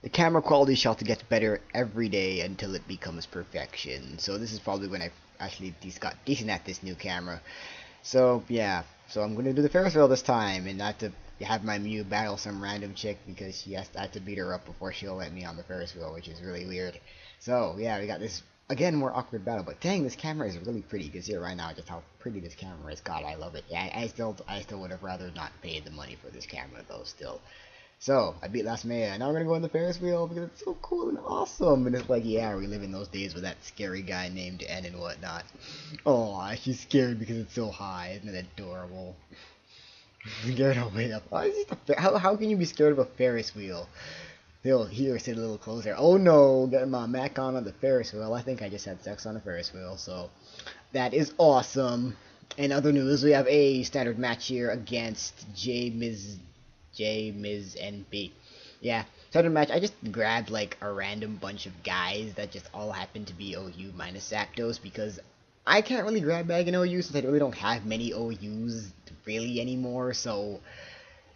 The camera quality shot gets better every day until it becomes perfection. So this is probably when I actually got decent at this new camera. So yeah, so I'm gonna do the Ferris wheel this time, and not to have my Mew battle some random chick because I have to beat her up before she'll let me on the Ferris wheel, which is really weird. So yeah, we got this again more awkward battle, but dang, this camera is really pretty. You can see it right now, just how pretty this camera is. God, I love it. Yeah, I still would have rather not paid the money for this camera though. Still. So, I beat Last Maya, and now we're gonna go on the Ferris wheel because it's so cool and awesome. And it's like, yeah, we live in those days with that scary guy named N and whatnot. Oh, she's scared because it's so high. Isn't it adorable? Scared all the way up. Oh, how can you be scared of a Ferris wheel? They'll hear sit a little closer. Oh no, getting my Mac on the Ferris wheel. I think I just had sex on a Ferris wheel, so that is awesome. In other news, we have a standard match here against Jmizznb. Yeah, standard match. I just grabbed like a random bunch of guys that just all happen to be OU minus Zapdos because I can't really grab bag an OU since I really don't have many OUs really anymore. So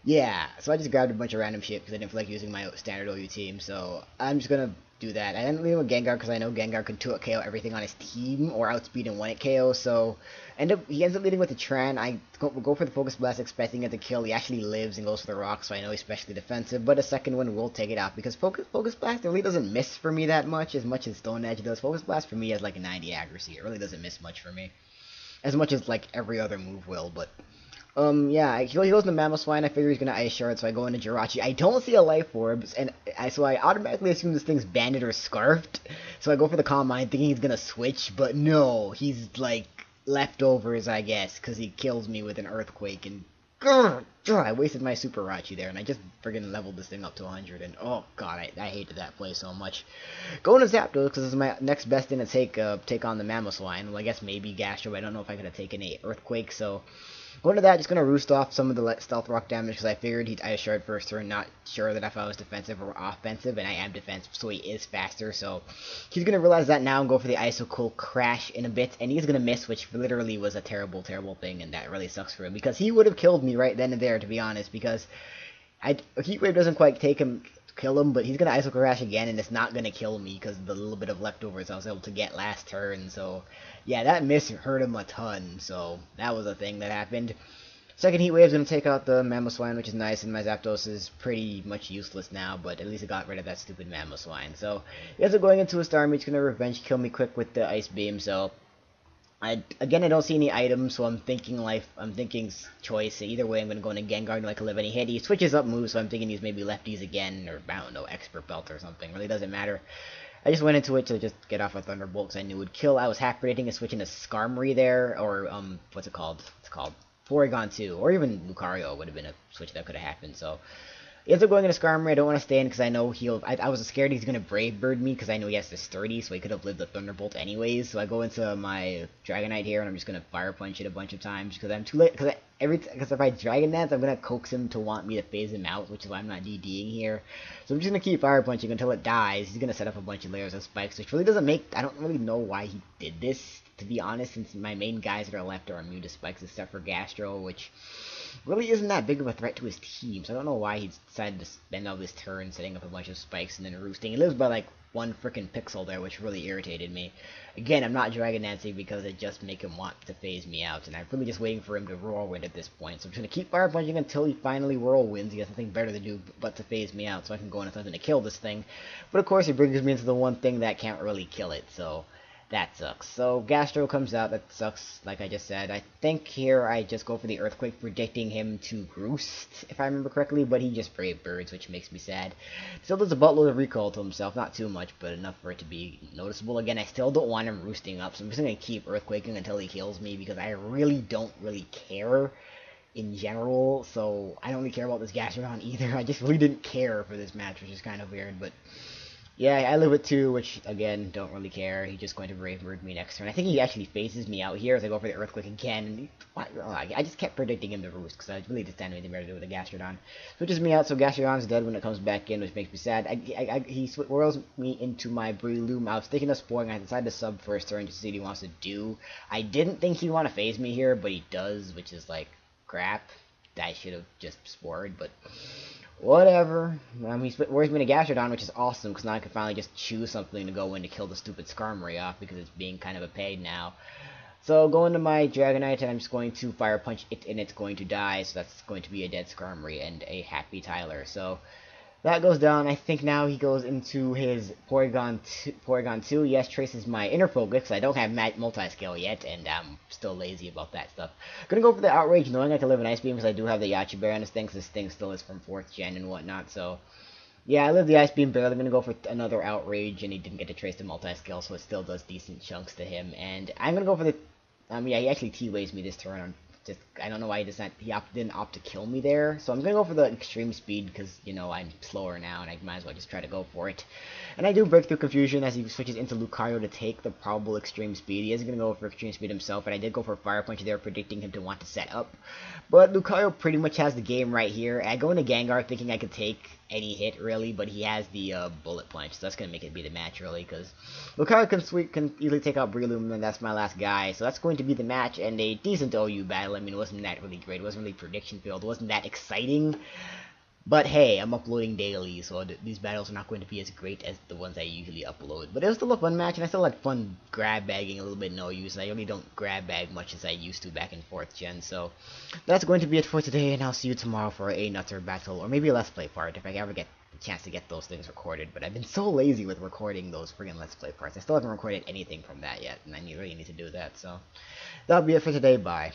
yeah, so I just grabbed a bunch of random shit because I didn't feel like using my standard OU team, so I'm just gonna do that. I didn't leave with Gengar because I know Gengar can 2-hit KO everything on his team or outspeed and 1-hit KO, so he ends up leading with the Tran. I go for the Focus Blast expecting it to kill. He actually lives and goes for the Rock, so I know he's specially defensive, but a second one will take it out because Focus Blast really doesn't miss for me that much as Stone Edge does. Focus Blast for me has like a 90 accuracy. It really doesn't miss much for me. As much as like every other move will, but yeah, he goes into Mamoswine. I figure he's gonna Ice Shard, so I go into Jirachi. I don't see a Life Orbs, and so I automatically assume this thing's banded or scarfed. So I go for the Calm Mind, thinking he's gonna switch, but no, he's like leftovers, I guess, because he kills me with an Earthquake, and I wasted my Super Rachi there, and I just friggin' leveled this thing up to 100, and oh god, I hated that play so much. Going to Zapdos, because it's my next best thing to take on the Mamoswine. Well, I guess maybe Gastro, but I don't know if I could have taken a Earthquake, so going to that, just going to roost off some of the Stealth Rock damage because I figured he'd Ice Shard first turn, not sure that if I was defensive or offensive, and I am defensive, so he is faster, so he's going to realize that now and go for the Isocool Crash in a bit, and he's going to miss, which literally was a terrible, terrible thing, and that really sucks for him, because he would have killed me right then and there, to be honest, because Heat Wave doesn't quite kill him, but he's gonna Iso Crash again, and it's not gonna kill me because of the little bit of leftovers I was able to get last turn. So yeah, that miss hurt him a ton. So that was a thing that happened. Second Heat Wave is gonna take out the Mamoswine, which is nice, and my Zapdos is pretty much useless now, but at least it got rid of that stupid Mamoswine. So he ends up going into a Starmie. He's gonna revenge kill me quick with the Ice Beam. So I don't see any items, so I'm thinking choice. Either way, I'm gonna go into Gengar like a live any hit. He switches up moves, so I'm thinking he's maybe lefties again, or I don't know, Expert Belt or something. Really doesn't matter. I just went into it to just get off a Thunderbolt because I knew it would kill. I was half predicting a switch into Skarmory there, or what's it called? It's called Porygon 2, or even Lucario would have been a switch that could have happened. So he ends up going into Skarmory. I don't want to stay in because I know I was scared he's going to Brave Bird me because I know he has this 30, so he could have lived the Thunderbolt anyways. So I go into my Dragonite here, and I'm just going to Fire Punch it a bunch of times because I'm too late. Because if I Dragon Dance, I'm going to coax him to want me to phase him out, which is why I'm not DDing here. So I'm just going to keep Fire Punching until it dies. He's going to set up a bunch of layers of spikes, which really doesn't make... I don't really know why he did this, to be honest, since my main guys that are left are immune to spikes except for Gastro, which really isn't that big of a threat to his team, so I don't know why he decided to spend all this turn setting up a bunch of spikes and then roosting. He lives by like one freaking pixel there, which really irritated me. Again, I'm not Dragon Dancing because it just make him want to phase me out, and I'm really just waiting for him to Whirlwind at this point. So I'm just going to keep Fire Punching until he finally Whirlwinds. He has nothing better to do but to phase me out, so I can go into something to kill this thing. But of course, he brings me into the one thing that can't really kill it, so that sucks. So Gastro comes out. That sucks, like I just said. I think here I just go for the Earthquake, predicting him to Roost, if I remember correctly, but he just Brave Birds, which makes me sad. Still does a buttload of recall to himself. Not too much, but enough for it to be noticeable. Again, I still don't want him roosting up, so I'm just going to keep Earthquaking until he kills me, because I really don't care in general, so I don't really care about this Gastrodon either. I just really didn't care for this match, which is kind of weird, but yeah, I live with 2, which, again, don't really care. He's just going to Brave Bird me next turn. I think he actually phases me out here as I go for the Earthquake again. And I just kept predicting him to Roost, because I really just didn't have anything better to do with the Gastrodon. Switches me out, so Gastrodon's dead when it comes back in, which makes me sad. He whirls me into my Breloom. I was thinking of Sporing. I decided to sub first turn just to see what he wants to do. I didn't think he'd want to phase me here, but he does, which is, like, crap. I should have just Spored, but Whatever. He's where's me to Gastrodon, which is awesome, because now I can finally just choose something to go in to kill the stupid Skarmory off, because it's being kind of a pain now. So, go into my Dragonite, and I'm just going to Fire Punch it, and it's going to die, so that's going to be a dead Skarmory and a happy Tyler. So, that goes down. I think now he goes into his Porygon 2. Yes, traces my inner focus, because I don't have multi-scale yet, and I'm still lazy about that stuff. Gonna go for the Outrage, knowing I can live an Ice Beam, because I do have the Yachi Bear on this thing, because this thing still is from 4th gen and whatnot, so... Yeah, I live the Ice Beam barely. I'm gonna go for another Outrage, and he didn't get to trace the multi-scale, so it still does decent chunks to him. And I'm gonna go for the... yeah, he actually T-Waves me this turn on... Just, I don't know why he didn't opt to kill me there. So I'm gonna go for the extreme speed because, you know, I'm slower now and I might as well just try to go for it. And I do break through confusion as he switches into Lucario to take the probable extreme speed. He is gonna go for extreme speed himself, and I did go for Fire Punch there, predicting him to want to set up. But Lucario pretty much has the game right here. I go into Gengar thinking I could take any hit really, but he has the Bullet Punch, so that's gonna make it be the match really, because Lucario can easily take out Breloom, and that's my last guy. So that's going to be the match, and a decent OU battle. I mean, it wasn't that really great. It wasn't really prediction filled. It wasn't that exciting. But hey, I'm uploading daily, so these battles are not going to be as great as the ones I usually upload. But it was still a fun match, and I still had fun grab bagging a little bit in OUs. I really don't grab bag much as I used to back in 4th gen. So that's going to be it for today, and I'll see you tomorrow for a Nutter battle, or maybe a Let's Play part if I ever get the chance to get those things recorded. But I've been so lazy with recording those friggin' Let's Play parts. I still haven't recorded anything from that yet, and I really need to do that. So that'll be it for today. Bye.